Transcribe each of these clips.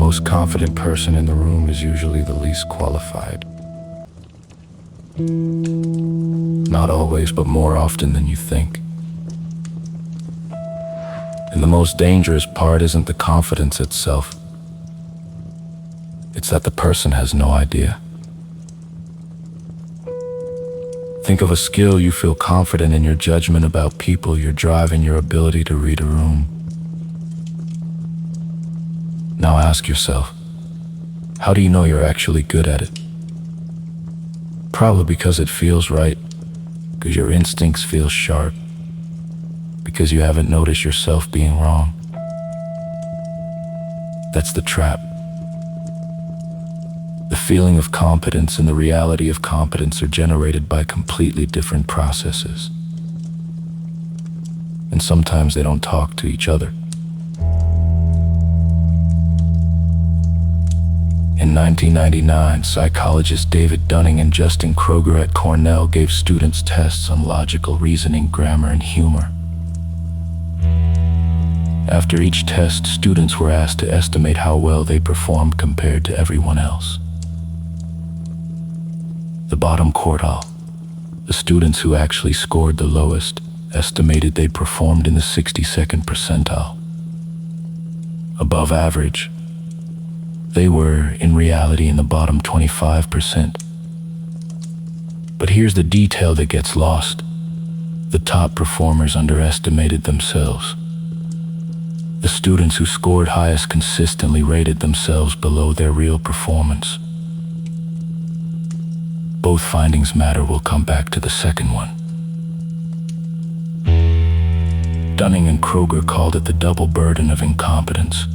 most confident person in the room is usually the least qualified. Not always, but more often than you think. And the most dangerous part isn't the confidence itself. It's that the person has no idea. Think of a skill you feel confident in, your judgment about people, your drive, and your ability to read a room. Now ask yourself, how do you know you're actually good at it? Probably because it feels right, because your instincts feel sharp, because you haven't noticed yourself being wrong. That's the trap. The feeling of competence and the reality of competence are generated by completely different processes. And sometimes they don't talk to each other. In 1999, psychologists David Dunning and Dunning-Kruger at Cornell gave students tests on logical reasoning, grammar, and humor. After each test, students were asked to estimate how well they performed compared to everyone else. The bottom quartile, the students who actually scored the lowest, estimated they performed in the 62nd percentile. Above average, they were, in reality, in the bottom 25%. But here's the detail that gets lost. The top performers underestimated themselves. The students who scored highest consistently rated themselves below their real performance. Both findings matter. We'll come back to the second one. Dunning and Kruger called it the double burden of incompetence.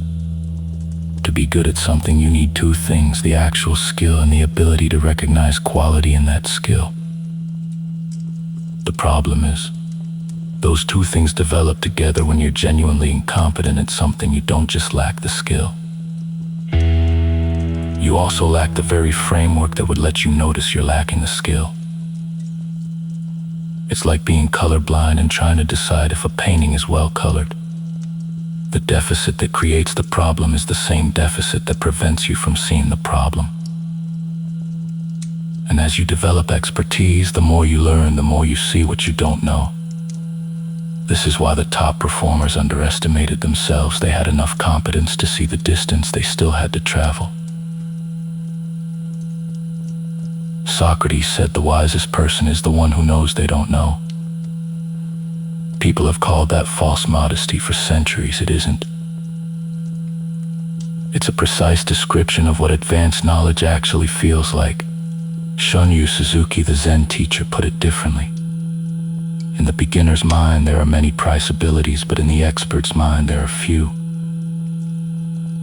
To be good at something, you need two things: the actual skill and the ability to recognize quality in that skill. The problem is, those two things develop together. When you're genuinely incompetent at something, you don't just lack the skill. You also lack the very framework that would let you notice you're lacking the skill. It's like being colorblind and trying to decide if a painting is well colored. The deficit that creates the problem is the same deficit that prevents you from seeing the problem. And as you develop expertise, the more you learn, the more you see what you don't know. This is why the top performers underestimated themselves. They had enough competence to see the distance they still had to travel. Socrates said the wisest person is the one who knows they don't know. People have called that false modesty for centuries. It isn't. It's a precise description of what advanced knowledge actually feels like. Shunryu Suzuki, the Zen teacher, put it differently. In the beginner's mind, there are many price abilities, but in the expert's mind, there are few.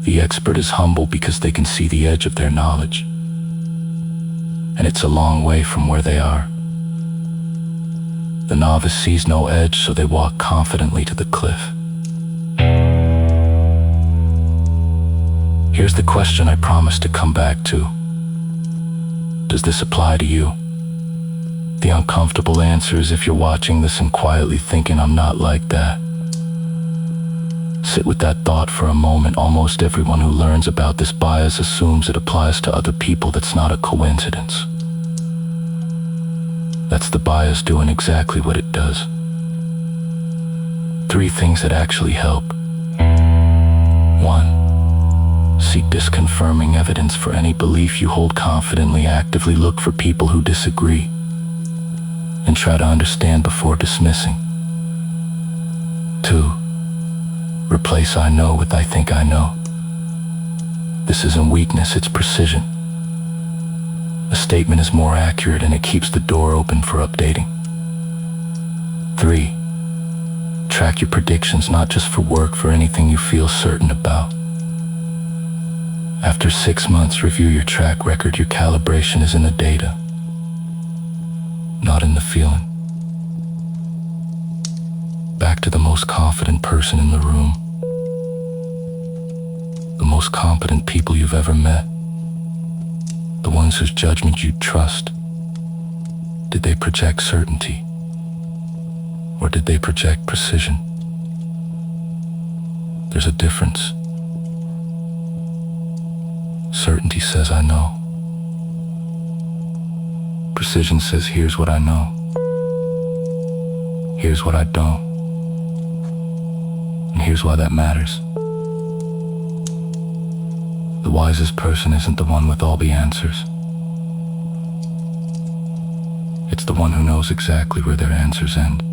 The expert is humble because they can see the edge of their knowledge. And it's a long way from where they are. The novice sees no edge, so they walk confidently to the cliff. Here's the question I promised to come back to. Does this apply to you? The uncomfortable answer is, if you're watching this and quietly thinking, I'm not like that. Sit with that thought for a moment. Almost everyone who learns about this bias assumes it applies to other people. That's not a coincidence. That's the bias doing exactly what it does. 3 things that actually help. 1. Seek disconfirming evidence for any belief you hold confidently. Actively look for people who disagree, and try to understand before dismissing. 2. Replace I know with I think I know. This isn't weakness, it's precision. A statement is more accurate and it keeps the door open for updating. 3. Track your predictions, not just for work, for anything you feel certain about. After 6 months, review your track record. Your calibration is in the data, not in the feeling. Back to the most confident person in the room. The most competent people you've ever met. The ones whose judgment you trust. Did they project certainty? Or did they project precision? There's a difference. Certainty says I know. Precision says here's what I know. Here's what I don't. And here's why that matters. The wisest person isn't the one with all the answers. It's the one who knows exactly where their answers end.